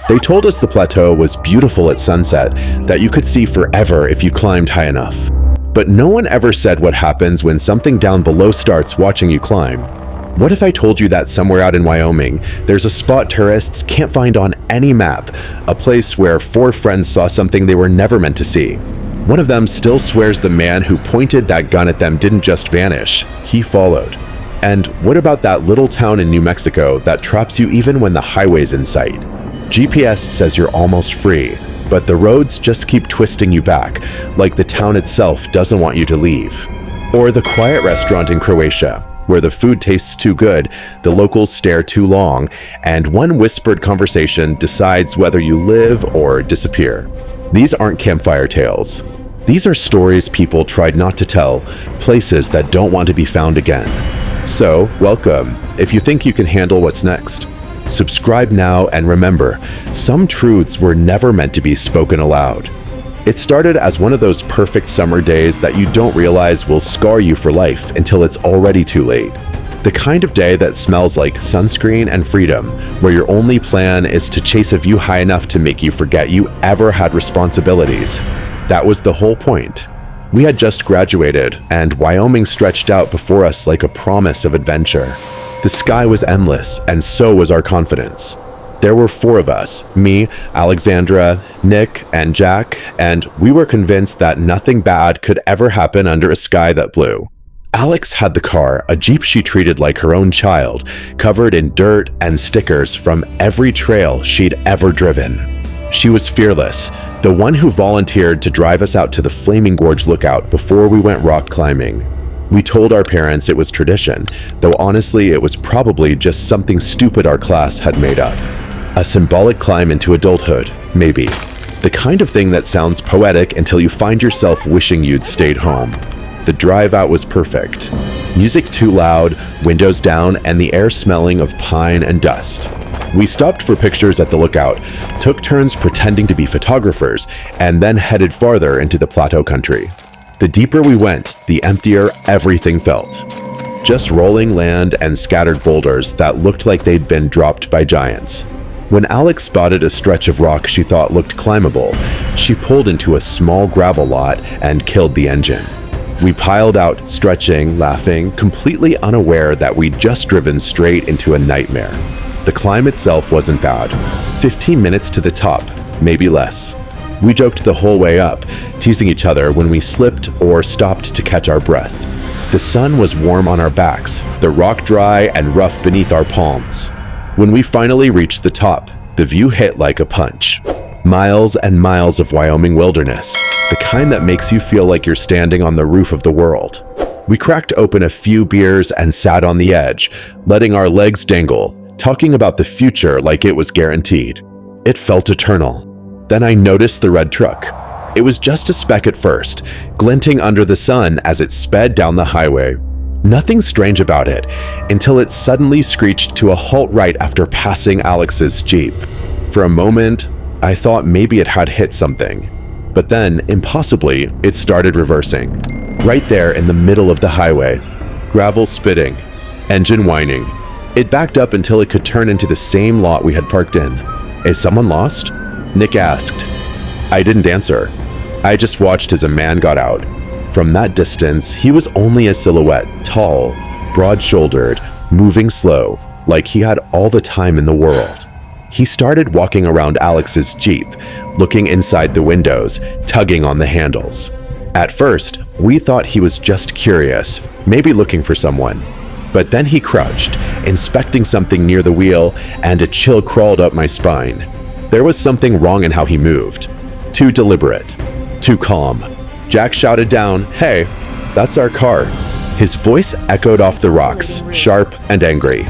They told us the plateau was beautiful at sunset, that you could see forever if you climbed high enough. But no one ever said what happens when something down below starts watching you climb. What if I told you that somewhere out in Wyoming, there's a spot tourists can't find on any map, a place where 4 friends saw something they were never meant to see? One of them still swears the man who pointed that gun at them didn't just vanish, he followed. And what about that little town in New Mexico that traps you even when the highway's in sight? GPS says you're almost free, but the roads just keep twisting you back, like the town itself doesn't want you to leave. Or the quiet restaurant in Croatia, where the food tastes too good, the locals stare too long, and one whispered conversation decides whether you live or disappear. These aren't campfire tales. These are stories people tried not to tell, places that don't want to be found again. So, welcome, if you think you can handle what's next. Subscribe now, and remember, some truths were never meant to be spoken aloud. It started as one of those perfect summer days that you don't realize will scar you for life until it's already too late. The kind of day that smells like sunscreen and freedom, where your only plan is to chase a view high enough to make you forget you ever had responsibilities. That was the whole point. We had just graduated, and Wyoming stretched out before us like a promise of adventure. The sky was endless, and so was our confidence. There were 4 of us, me, Alexandra, Nick, and Jack, and we were convinced that nothing bad could ever happen under a sky that blue. Alex had the car, a Jeep she treated like her own child, covered in dirt and stickers from every trail she'd ever driven. She was fearless, the one who volunteered to drive us out to the Flaming Gorge lookout before we went rock climbing. We told our parents it was tradition, though honestly it was probably just something stupid our class had made up. A symbolic climb into adulthood, maybe. The kind of thing that sounds poetic until you find yourself wishing you'd stayed home. The drive out was perfect. Music too loud, windows down, and the air smelling of pine and dust. We stopped for pictures at the lookout, took turns pretending to be photographers, and then headed farther into the plateau country. The deeper we went, the emptier everything felt. Just rolling land and scattered boulders that looked like they'd been dropped by giants. When Alex spotted a stretch of rock she thought looked climbable, she pulled into a small gravel lot and killed the engine. We piled out, stretching, laughing, completely unaware that we'd just driven straight into a nightmare. The climb itself wasn't bad. 15 minutes to the top, maybe less. We joked the whole way up, teasing each other when we slipped or stopped to catch our breath. The sun was warm on our backs, the rock dry and rough beneath our palms. When we finally reached the top, the view hit like a punch. Miles and miles of Wyoming wilderness, the kind that makes you feel like you're standing on the roof of the world. We cracked open a few beers and sat on the edge, letting our legs dangle, talking about the future like it was guaranteed. It felt eternal. Then I noticed the red truck. It was just a speck at first, glinting under the sun as it sped down the highway. Nothing strange about it, until it suddenly screeched to a halt right after passing Alex's Jeep. For a moment, I thought maybe it had hit something. But then, impossibly, it started reversing. Right there in the middle of the highway. Gravel spitting, engine whining. It backed up until it could turn into the same lot we had parked in. Is someone lost? Nick asked. I didn't answer. I just watched as a man got out. From that distance, he was only a silhouette, tall, broad-shouldered, moving slow, like he had all the time in the world. He started walking around Alex's Jeep, looking inside the windows, tugging on the handles. At first, we thought he was just curious, maybe looking for someone. But then he crouched, inspecting something near the wheel, and a chill crawled up my spine. There was something wrong in how he moved. Too deliberate. Too calm. Jack shouted down, "Hey, that's our car." His voice echoed off the rocks, sharp and angry.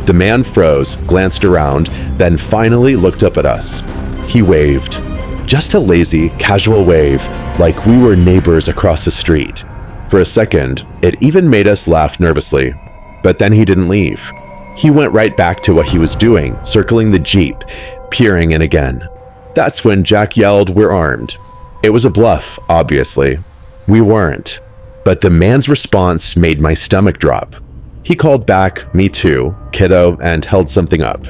The man froze, glanced around, then finally looked up at us. He waved. Just a lazy, casual wave, like we were neighbors across the street. For a second, it even made us laugh nervously. But then he didn't leave. He went right back to what he was doing, circling the Jeep, peering in again. That's when Jack yelled, "We're armed." It was a bluff, obviously. We weren't. But the man's response made my stomach drop. He called back, "Me too, kiddo," and held something up.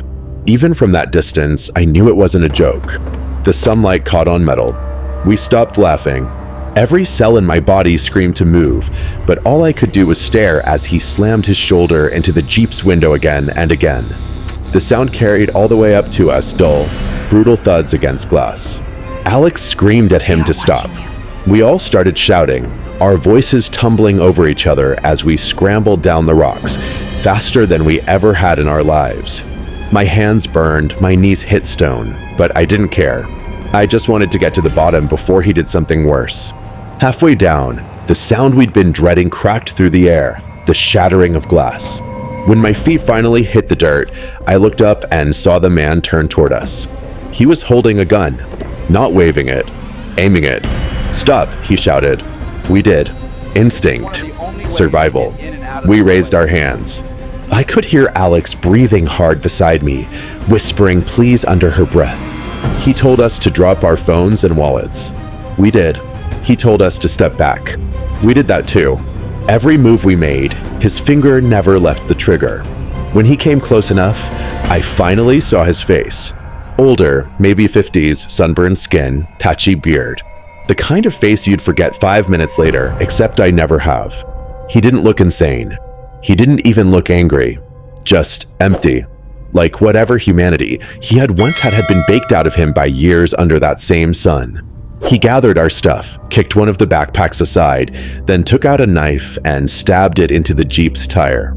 Even from that distance, I knew it wasn't a joke. The sunlight caught on metal. We stopped laughing. Every cell in my body screamed to move, but all I could do was stare as he slammed his shoulder into the Jeep's window again and again. The sound carried all the way up to us, dull, brutal thuds against glass. Alex screamed at him to stop. We all started shouting, our voices tumbling over each other as we scrambled down the rocks, faster than we ever had in our lives. My hands burned, my knees hit stone, but I didn't care. I just wanted to get to the bottom before he did something worse. Halfway down, the sound we'd been dreading cracked through the air, the shattering of glass. When my feet finally hit the dirt, I looked up and saw the man turn toward us. He was holding a gun, not waving it, aiming it. "Stop," he shouted. We did. Instinct. Survival. We raised our hands. I could hear Alex breathing hard beside me, whispering please under her breath. He told us to drop our phones and wallets. We did. He told us to step back. We did that too. Every move we made, his finger never left the trigger. When he came close enough, I finally saw his face. Older, maybe 50s, sunburned skin, patchy beard. The kind of face you'd forget 5 minutes later, except I never have. He didn't look insane. He didn't even look angry. Just empty. Like whatever humanity he had once had been baked out of him by years under that same sun. He gathered our stuff, kicked one of the backpacks aside, then took out a knife and stabbed it into the Jeep's tire.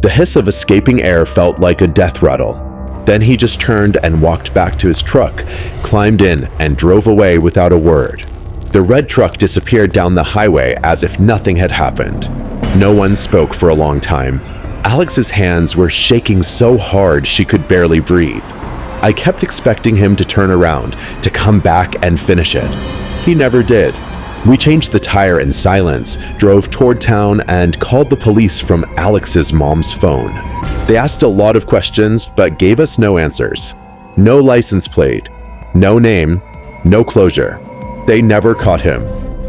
The hiss of escaping air felt like a death rattle. Then he just turned and walked back to his truck, climbed in, and drove away without a word. The red truck disappeared down the highway as if nothing had happened. No one spoke for a long time. Alex's hands were shaking so hard she could barely breathe. I kept expecting him to turn around, to come back and finish it. He never did. We changed the tire in silence, drove toward town, and called the police from Alex's mom's phone. They asked a lot of questions, but gave us no answers. No license plate, no name, no closure. They never caught him.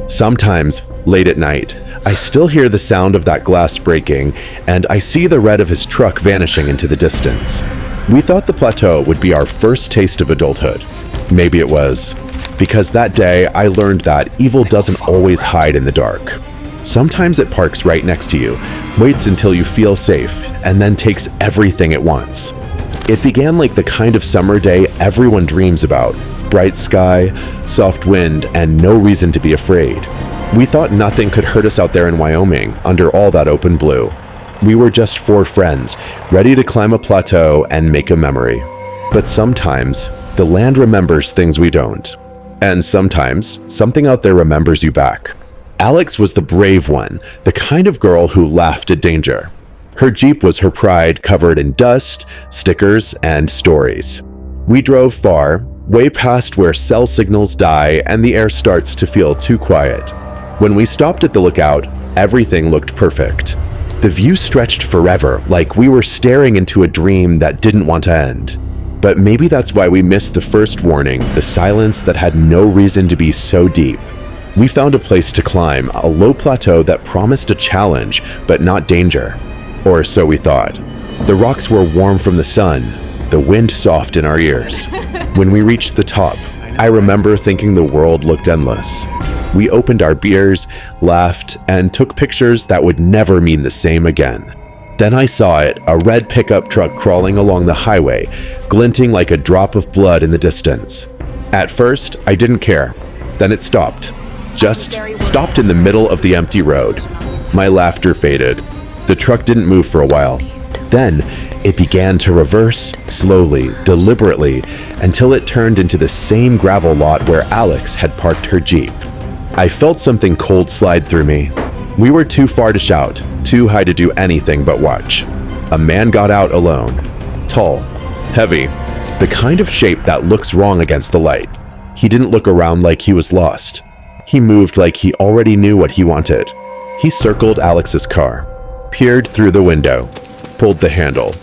Sometimes, late at night, I still hear the sound of that glass breaking, and I see the red of his truck vanishing into the distance. We thought the plateau would be our first taste of adulthood. Maybe it was. Because that day, I learned that evil doesn't always hide in the dark. Sometimes it parks right next to you, waits until you feel safe, and then takes everything at once. It began like the kind of summer day everyone dreams about. Bright sky, soft wind, and no reason to be afraid. We thought nothing could hurt us out there in Wyoming, under all that open blue. We were just 4 friends, ready to climb a plateau and make a memory. But sometimes, the land remembers things we don't. And sometimes, something out there remembers you back. Alex was the brave one, the kind of girl who laughed at danger. Her Jeep was her pride, covered in dust, stickers, and stories. We drove far, way past where cell signals die and the air starts to feel too quiet. When we stopped at the lookout, everything looked perfect. The view stretched forever, like we were staring into a dream that didn't want to end. But maybe that's why we missed the first warning, the silence that had no reason to be so deep. We found a place to climb, a low plateau that promised a challenge, but not danger. Or so we thought. The rocks were warm from the sun, the wind soft in our ears. When we reached the top, I remember thinking the world looked endless. We opened our beers, laughed, and took pictures that would never mean the same again. Then I saw it, a red pickup truck crawling along the highway, glinting like a drop of blood in the distance. At first, I didn't care. Then it stopped. Just stopped in the middle of the empty road. My laughter faded. The truck didn't move for a while. Then, it began to reverse, slowly, deliberately, until it turned into the same gravel lot where Alex had parked her Jeep. I felt something cold slide through me. We were too far to shout, too high to do anything but watch. A man got out alone. Tall, heavy, the kind of shape that looks wrong against the light. He didn't look around like he was lost. He moved like he already knew what he wanted. He circled Alex's car, peered through the window, pulled the handle.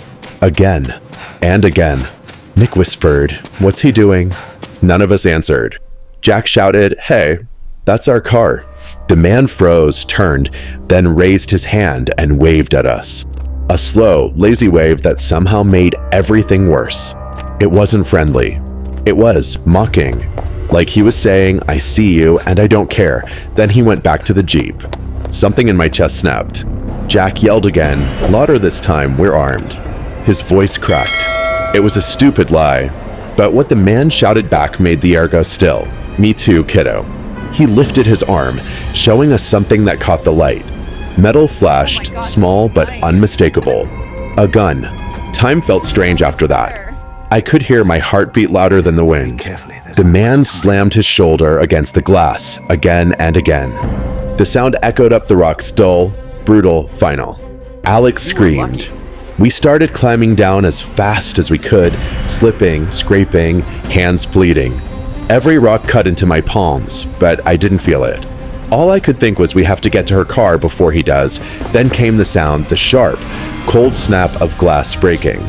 Again and again. Nick whispered, "What's he doing?" None of us answered. Jack shouted, "Hey, that's our car." The man froze, turned, then raised his hand and waved at us. A slow, lazy wave that somehow made everything worse. It wasn't friendly. It was mocking. Like he was saying, I see you and I don't care. Then he went back to the Jeep. Something in my chest snapped. Jack yelled again, louder this time, we're armed. His voice cracked. It was a stupid lie. But what the man shouted back made the air go still. Me too, kiddo. He lifted his arm, showing us something that caught the light. Metal flashed, small but unmistakable. A gun. Time felt strange after that. I could hear my heart beat louder than the wind. The man slammed his shoulder against the glass again and again. The sound echoed up the rocks, dull, brutal, final. Alex screamed. We started climbing down as fast as we could, slipping, scraping, hands bleeding. Every rock cut into my palms, but I didn't feel it. All I could think was we have to get to her car before he does. Then came the sound, the sharp, cold snap of glass breaking.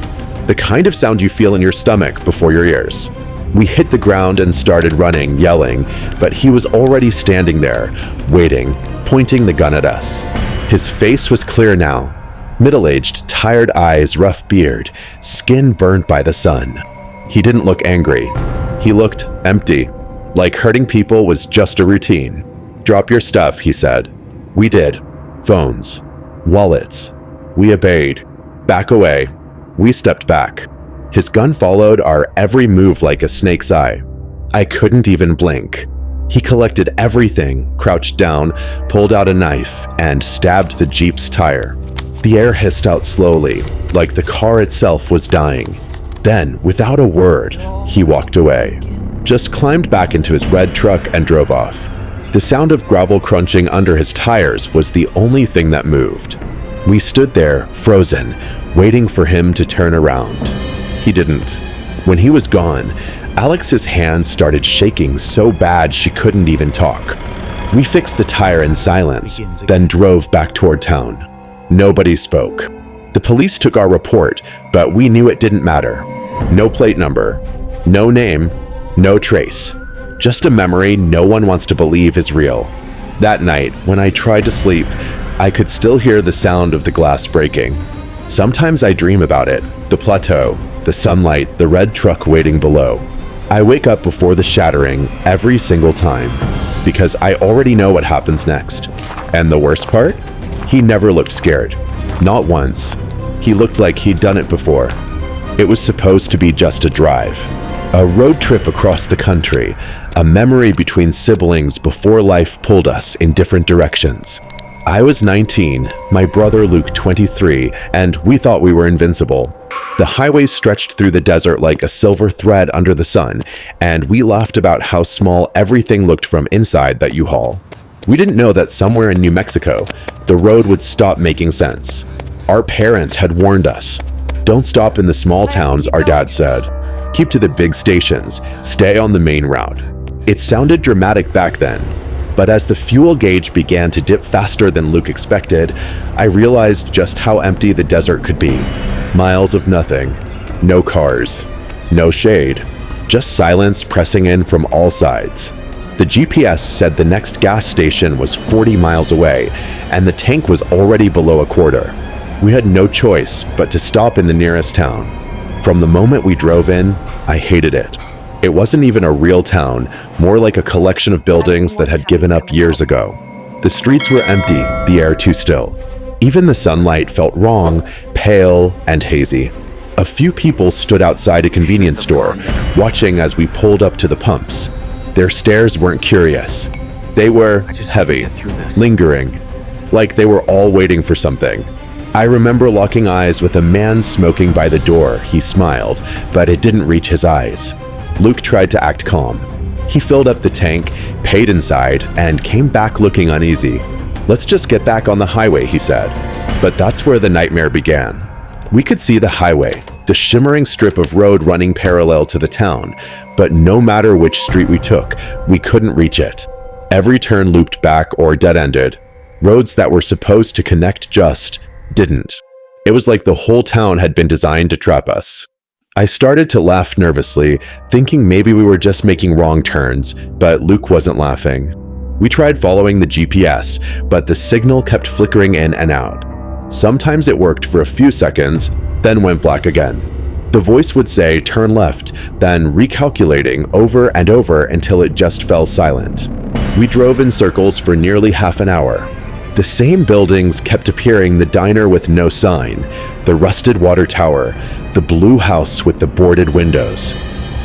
The kind of sound you feel in your stomach before your ears. We hit the ground and started running, yelling, but he was already standing there, waiting, pointing the gun at us. His face was clear now. Middle-aged, tired eyes, rough beard, skin burnt by the sun. He didn't look angry. He looked empty, like hurting people was just a routine. Drop your stuff, he said. We did. Phones. Wallets. We obeyed. Back away. We stepped back. His gun followed our every move like a snake's eye. I couldn't even blink. He collected everything, crouched down, pulled out a knife, and stabbed the Jeep's tire. The air hissed out slowly, like the car itself was dying. Then, without a word, he walked away. Just climbed back into his red truck and drove off. The sound of gravel crunching under his tires was the only thing that moved. We stood there, frozen, waiting for him to turn around. He didn't. When he was gone, Alex's hands started shaking so bad she couldn't even talk. We fixed the tire in silence, then drove back toward town. Nobody spoke. The police took our report, but we knew it didn't matter. No plate number, no name, no trace. Just a memory no one wants to believe is real. That night, when I tried to sleep, I could still hear the sound of the glass breaking. Sometimes I dream about it, the plateau, the sunlight, the red truck waiting below. I wake up before the shattering every single time, because I already know what happens next. And the worst part? He never looked scared. Not once. He looked like he'd done it before. It was supposed to be just a drive. A road trip across the country, a memory between siblings before life pulled us in different directions. I was 19, my brother Luke 23, and we thought we were invincible. The highway stretched through the desert like a silver thread under the sun, and we laughed about how small everything looked from inside that U-Haul. We didn't know that somewhere in New Mexico, the road would stop making sense. Our parents had warned us. Don't stop in the small towns, our dad said. Keep to the big stations, stay on the main route. It sounded dramatic back then, but as the fuel gauge began to dip faster than Luke expected, I realized just how empty the desert could be. Miles of nothing, no cars, no shade, just silence pressing in from all sides. The GPS said the next gas station was 40 miles away, and the tank was already below a quarter. We had no choice but to stop in the nearest town. From the moment we drove in, I hated it. It wasn't even a real town, more like a collection of buildings that had given up years ago. The streets were empty, the air too still. Even the sunlight felt wrong, pale and hazy. A few people stood outside a convenience store, watching as we pulled up to the pumps. Their stares weren't curious. They were heavy, lingering, like they were all waiting for something. I remember locking eyes with a man smoking by the door. He smiled, but it didn't reach his eyes. Luke tried to act calm. He filled up the tank, paid inside, and came back looking uneasy. Let's just get back on the highway, he said. But that's where the nightmare began. We could see the highway, the shimmering strip of road running parallel to the town, but no matter which street we took, we couldn't reach it. Every turn looped back or dead-ended. Roads that were supposed to connect just didn't. It was like the whole town had been designed to trap us. I started to laugh nervously, thinking maybe we were just making wrong turns, but Luke wasn't laughing. We tried following the GPS, but the signal kept flickering in and out. Sometimes it worked for a few seconds, then went black again. The voice would say, "Turn left," then recalculating over and over until it just fell silent. We drove in circles for nearly half an hour. The same buildings kept appearing: the diner with no sign, the rusted water tower, the blue house with the boarded windows.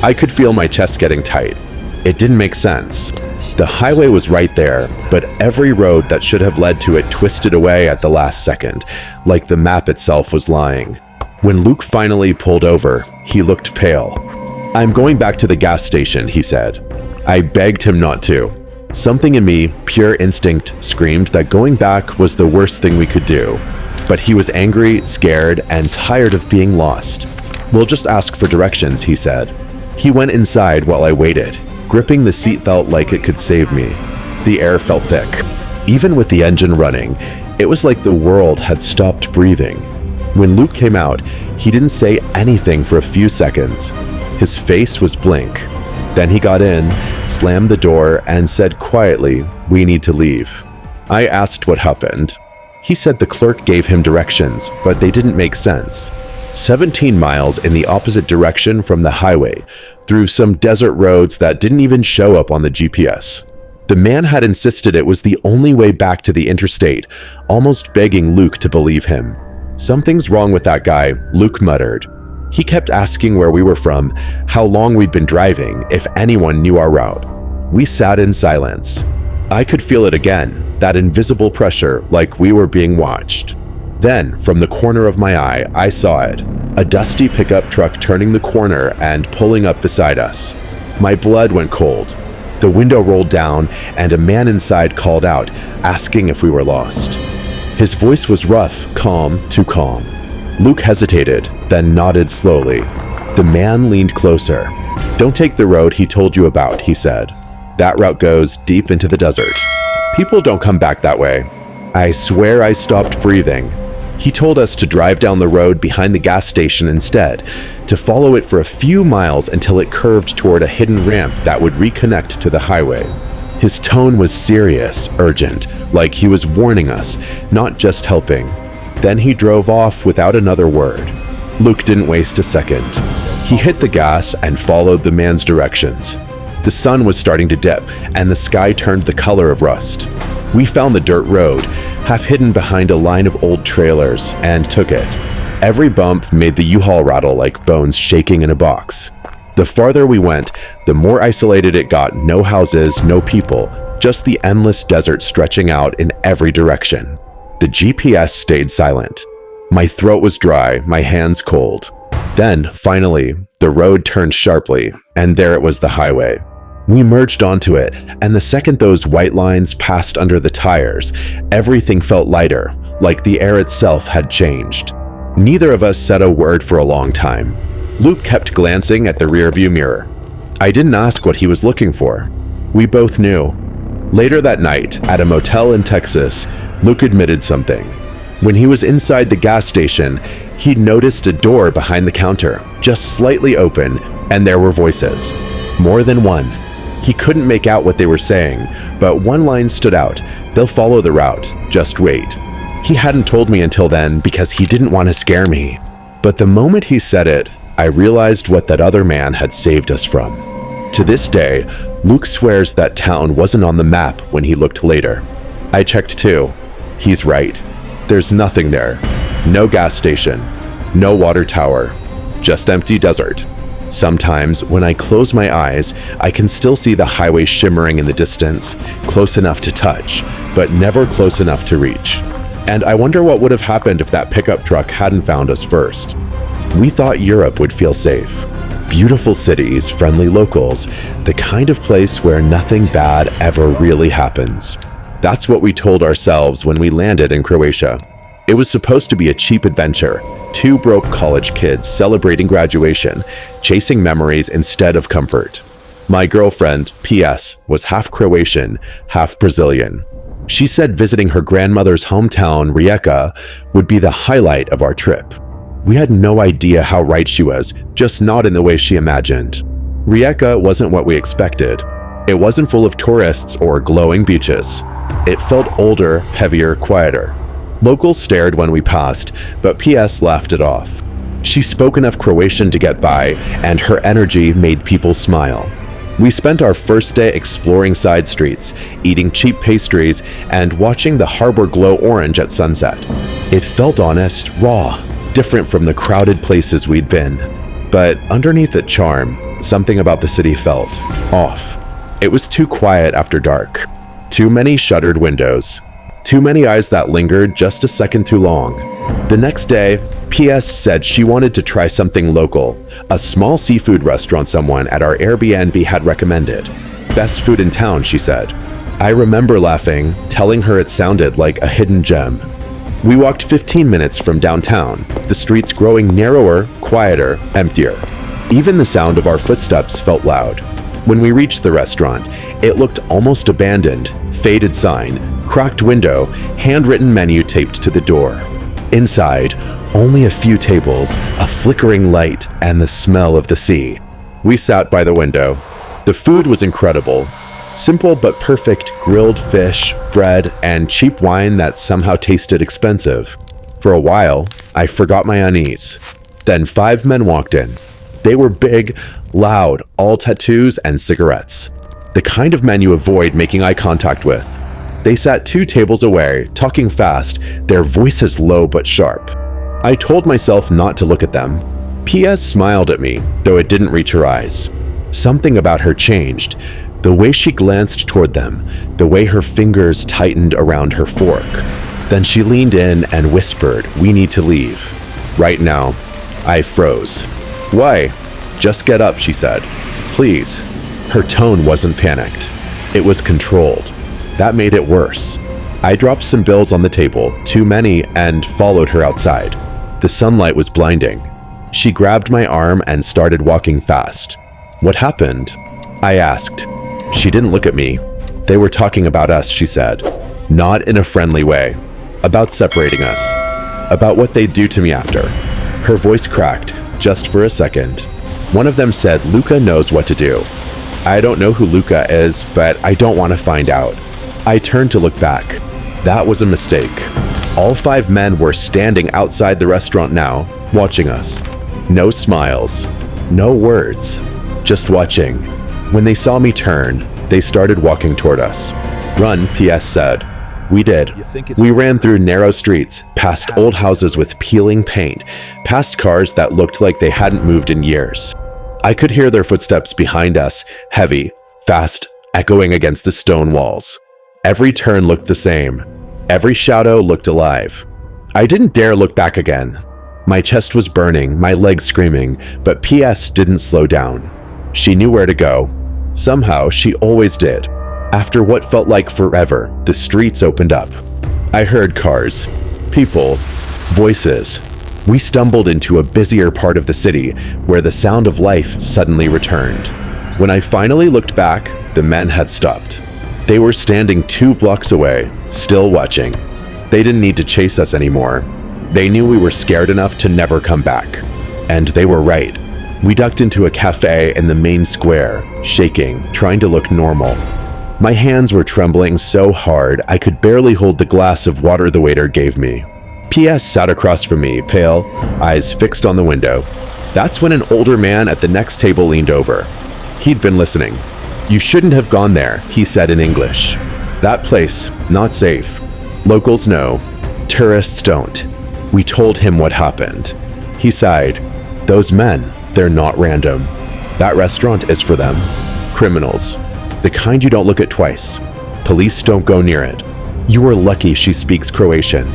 I could feel my chest getting tight. It didn't make sense. The highway was right there, but every road that should have led to it twisted away at the last second, like the map itself was lying. When Luke finally pulled over, he looked pale. "I'm going back to the gas station," he said. I begged him not to. Something in me, pure instinct, screamed that going back was the worst thing we could do. But he was angry, scared, and tired of being lost. "We'll just ask for directions," he said. He went inside while I waited, gripping the seatbelt like it could save me. The air felt thick. Even with the engine running, it was like the world had stopped breathing. When Luke came out, he didn't say anything for a few seconds. His face was blank. Then he got in, slammed the door, and said quietly, "We need to leave." I asked what happened. He said the clerk gave him directions, but they didn't make sense. 17 miles in the opposite direction from the highway, through some desert roads that didn't even show up on the GPS. The man had insisted it was the only way back to the interstate, almost begging Luke to believe him. "Something's wrong with that guy," Luke muttered. He kept asking where we were from, how long we'd been driving, if anyone knew our route. We sat in silence. I could feel it again, that invisible pressure, like we were being watched. Then, from the corner of my eye, I saw it. A dusty pickup truck turning the corner and pulling up beside us. My blood went cold. The window rolled down, and a man inside called out, asking if we were lost. His voice was rough, calm, too calm. Luke hesitated, then nodded slowly. The man leaned closer. "Don't take the road he told you about," he said. "That route goes deep into the desert. People don't come back that way." I swear I stopped breathing. He told us to drive down the road behind the gas station instead, to follow it for a few miles until it curved toward a hidden ramp that would reconnect to the highway. His tone was serious, urgent, like he was warning us, not just helping. Then he drove off without another word. Luke didn't waste a second. He hit the gas and followed the man's directions. The sun was starting to dip, and the sky turned the color of rust. We found the dirt road, half hidden behind a line of old trailers, and took it. Every bump made the U-Haul rattle like bones shaking in a box. The farther we went, the more isolated it got. No houses, no people, just the endless desert stretching out in every direction. The GPS stayed silent. My throat was dry, my hands cold. Then, finally, the road turned sharply, and there it was, the highway. We merged onto it, and the second those white lines passed under the tires, everything felt lighter, like the air itself had changed. Neither of us said a word for a long time. Luke kept glancing at the rearview mirror. I didn't ask what he was looking for. We both knew. Later that night, at a motel in Texas, Luke admitted something. When he was inside the gas station, he noticed a door behind the counter, just slightly open, and there were voices. More than one. He couldn't make out what they were saying, but one line stood out. "They'll follow the route. Just wait." He hadn't told me until then because he didn't want to scare me. But the moment he said it, I realized what that other man had saved us from. To this day, Luke swears that town wasn't on the map when he looked later. I checked too. He's right. There's nothing there. No gas station. No water tower. Just empty desert. Sometimes, when I close my eyes, I can still see the highway shimmering in the distance, close enough to touch, but never close enough to reach. And I wonder what would have happened if that pickup truck hadn't found us first. We thought Europe would feel safe. Beautiful cities, friendly locals, the kind of place where nothing bad ever really happens. That's what we told ourselves when we landed in Croatia. It was supposed to be a cheap adventure, two broke college kids celebrating graduation, chasing memories instead of comfort. My girlfriend, P.S., was half Croatian, half Brazilian. She said visiting her grandmother's hometown, Rijeka, would be the highlight of our trip. We had no idea how right she was, just not in the way she imagined. Rijeka wasn't what we expected. It wasn't full of tourists or glowing beaches. It felt older, heavier, quieter. Locals stared when we passed, but PS laughed it off. She spoke enough Croatian to get by, and her energy made people smile. We spent our first day exploring side streets, eating cheap pastries, and watching the harbor glow orange at sunset. It felt honest, raw, different from the crowded places we'd been. But underneath that charm, something about the city felt off. It was too quiet after dark. Too many shuttered windows. Too many eyes that lingered just a second too long. The next day, PS said she wanted to try something local, a small seafood restaurant someone at our Airbnb had recommended. Best food in town, she said. I remember laughing, telling her it sounded like a hidden gem. We walked 15 minutes from downtown, the streets growing narrower, quieter, emptier. Even the sound of our footsteps felt loud. When we reached the restaurant, it looked almost abandoned, faded sign, cracked window, handwritten menu taped to the door. Inside, only a few tables, a flickering light, and the smell of the sea. We sat by the window. The food was incredible. Simple but perfect grilled fish, bread, and cheap wine that somehow tasted expensive. For a while, I forgot my unease. Then 5 men walked in. They were big, loud, all tattoos and cigarettes. The kind of men you avoid making eye contact with. They sat 2 tables away, talking fast, their voices low but sharp. I told myself not to look at them. PS smiled at me, though it didn't reach her eyes. Something about her changed. The way she glanced toward them, the way her fingers tightened around her fork. Then she leaned in and whispered, "We need to leave. Right now." I froze. "Why?" "Just get up," she said. "Please." Her tone wasn't panicked. It was controlled. That made it worse. I dropped some bills on the table, too many, and followed her outside. The sunlight was blinding. She grabbed my arm and started walking fast. "What happened?" I asked. She didn't look at me. "They were talking about us," she said. Not in a friendly way. About separating us. About what they'd do to me after. Her voice cracked, just for a second. One of them said, "Luca knows what to do." I don't know who Luca is, but I don't want to find out. I turned to look back. That was a mistake. All 5 men were standing outside the restaurant now, watching us. No smiles. No words. Just watching. When they saw me turn, they started walking toward us. "Run," PS said. We did. We ran through narrow streets, past old houses with peeling paint, past cars that looked like they hadn't moved in years. I could hear their footsteps behind us, heavy, fast, echoing against the stone walls. Every turn looked the same. Every shadow looked alive. I didn't dare look back again. My chest was burning, my legs screaming, but PS didn't slow down. She knew where to go. Somehow, she always did. After what felt like forever, the streets opened up. I heard cars, people, voices. We stumbled into a busier part of the city where the sound of life suddenly returned. When I finally looked back, the men had stopped. They were standing 2 blocks away, still watching. They didn't need to chase us anymore. They knew we were scared enough to never come back. And they were right. We ducked into a cafe in the main square, shaking, trying to look normal. My hands were trembling so hard I could barely hold the glass of water the waiter gave me. PS sat across from me, pale, eyes fixed on the window. That's when an older man at the next table leaned over. He'd been listening. "You shouldn't have gone there," he said in English. "That place, not safe. Locals know. Tourists don't." We told him what happened. He sighed. "Those men, they're not random. That restaurant is for them. Criminals. The kind you don't look at twice. Police don't go near it. You were lucky she speaks Croatian.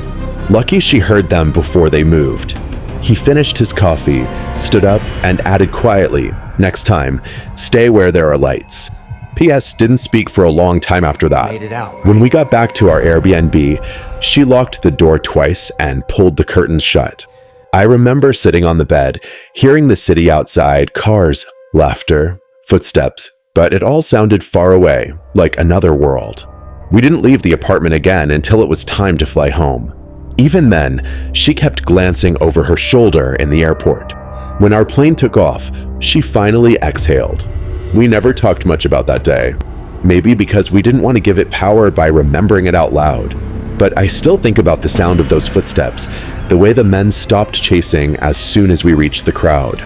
Lucky she heard them before they moved." He finished his coffee, stood up, and added quietly, "Next time, stay where there are lights." PS didn't speak for a long time after that. Made it out, right? When we got back to our Airbnb, she locked the door twice and pulled the curtains shut. I remember sitting on the bed, hearing the city outside, cars, laughter, footsteps, but it all sounded far away, like another world. We didn't leave the apartment again until it was time to fly home. Even then, she kept glancing over her shoulder in the airport. When our plane took off, she finally exhaled. We never talked much about that day. Maybe because we didn't want to give it power by remembering it out loud. But I still think about the sound of those footsteps, the way the men stopped chasing as soon as we reached the crowd.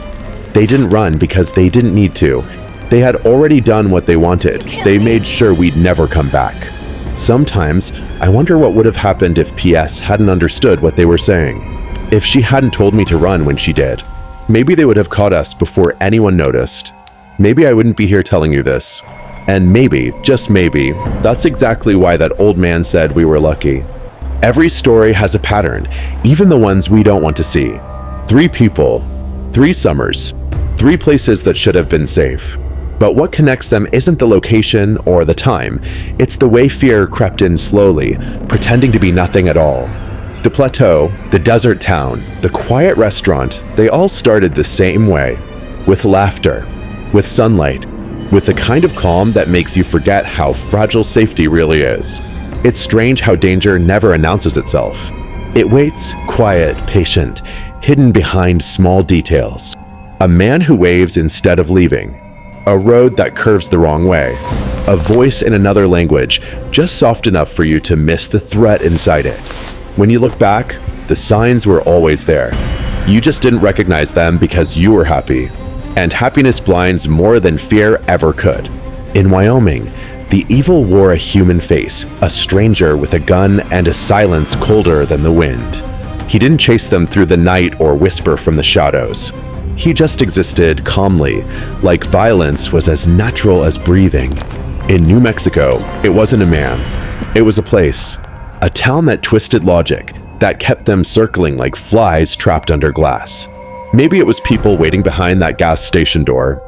They didn't run because they didn't need to. They had already done what they wanted. They made sure we'd never come back. Sometimes, I wonder what would have happened if PS hadn't understood what they were saying. If she hadn't told me to run when she did. Maybe they would have caught us before anyone noticed. Maybe I wouldn't be here telling you this. And maybe, just maybe, that's exactly why that old man said we were lucky. Every story has a pattern, even the ones we don't want to see. 3 people, 3 summers, 3 places that should have been safe. But what connects them isn't the location or the time, it's the way fear crept in slowly, pretending to be nothing at all. The plateau, the desert town, the quiet restaurant, they all started the same way. With laughter, with sunlight, with the kind of calm that makes you forget how fragile safety really is. It's strange how danger never announces itself. It waits, quiet, patient, hidden behind small details. A man who waves instead of leaving. A road that curves the wrong way. A voice in another language, just soft enough for you to miss the threat inside it. When you look back, the signs were always there. You just didn't recognize them because you were happy. And happiness blinds more than fear ever could. In Wyoming, the evil wore a human face, a stranger with a gun and a silence colder than the wind. He didn't chase them through the night or whisper from the shadows. He just existed calmly, like violence was as natural as breathing. In New Mexico, it wasn't a man. It was a place. A town that twisted logic, that kept them circling like flies trapped under glass. Maybe it was people waiting behind that gas station door.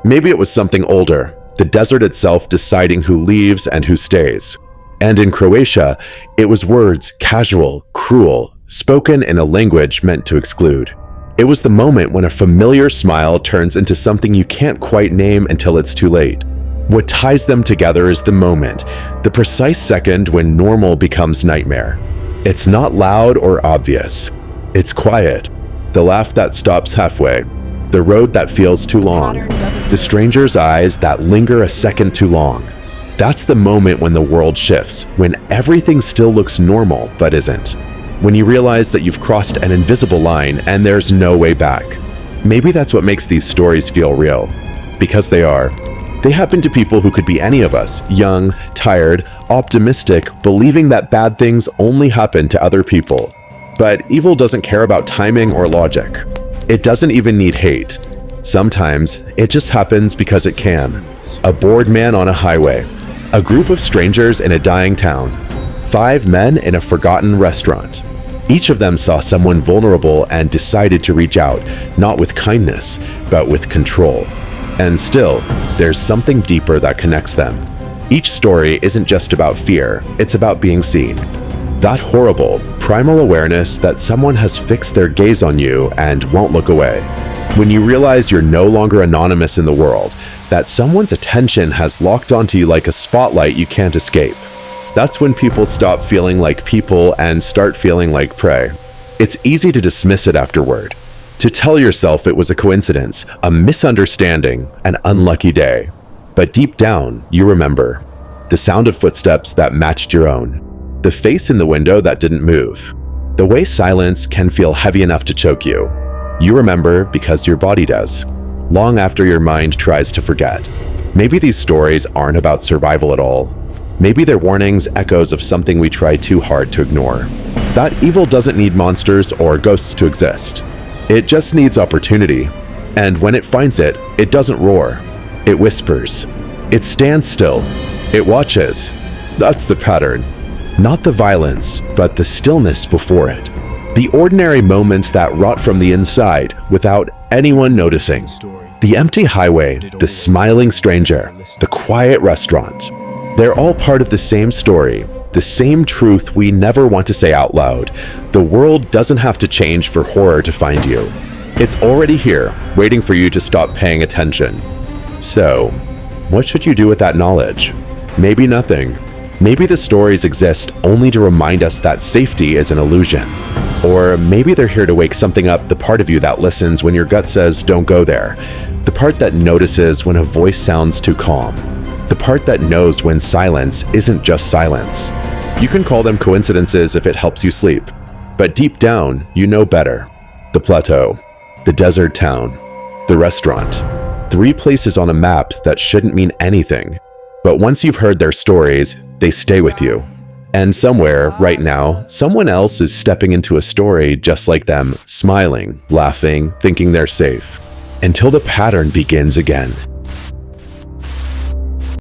Maybe it was something older, the desert itself deciding who leaves and who stays. And in Croatia, it was words, casual, cruel, spoken in a language meant to exclude. It was the moment when a familiar smile turns into something you can't quite name until it's too late. What ties them together is the moment, the precise second when normal becomes nightmare. It's not loud or obvious. It's quiet. The laugh that stops halfway. The road that feels too long. The stranger's eyes that linger a second too long. That's the moment when the world shifts, when everything still looks normal but isn't. When you realize that you've crossed an invisible line and there's no way back. Maybe that's what makes these stories feel real. Because they are. They happen to people who could be any of us, young, tired, optimistic, believing that bad things only happen to other people. But evil doesn't care about timing or logic. It doesn't even need hate. Sometimes, it just happens because it can. A bored man on a highway. A group of strangers in a dying town. 5 men in a forgotten restaurant. Each of them saw someone vulnerable and decided to reach out, not with kindness, but with control. And still, there's something deeper that connects them. Each story isn't just about fear, it's about being seen. That horrible, primal awareness that someone has fixed their gaze on you and won't look away. When you realize you're no longer anonymous in the world, that someone's attention has locked onto you like a spotlight you can't escape. That's when people stop feeling like people and start feeling like prey. It's easy to dismiss it afterward, to tell yourself it was a coincidence, a misunderstanding, an unlucky day. But deep down, you remember the sound of footsteps that matched your own, the face in the window that didn't move, the way silence can feel heavy enough to choke you. You remember because your body does, long after your mind tries to forget. Maybe these stories aren't about survival at all. Maybe they're warnings, echoes of something we try too hard to ignore. That evil doesn't need monsters or ghosts to exist. It just needs opportunity. And when it finds it, it doesn't roar. It whispers. It stands still. It watches. That's the pattern. Not the violence, but the stillness before it. The ordinary moments that rot from the inside without anyone noticing. The empty highway, the smiling stranger, the quiet restaurant. They're all part of the same story, the same truth we never want to say out loud. The world doesn't have to change for horror to find you. It's already here, waiting for you to stop paying attention. So, what should you do with that knowledge? Maybe nothing. Maybe the stories exist only to remind us that safety is an illusion. Or maybe they're here to wake something up, the part of you that listens when your gut says don't go there. The part that notices when a voice sounds too calm. The part that knows when silence isn't just silence. You can call them coincidences if it helps you sleep, but deep down, you know better. The plateau, the desert town, the restaurant. 3 places on a map that shouldn't mean anything. But once you've heard their stories, they stay with you. And somewhere, right now, someone else is stepping into a story just like them, smiling, laughing, thinking they're safe. Until the pattern begins again.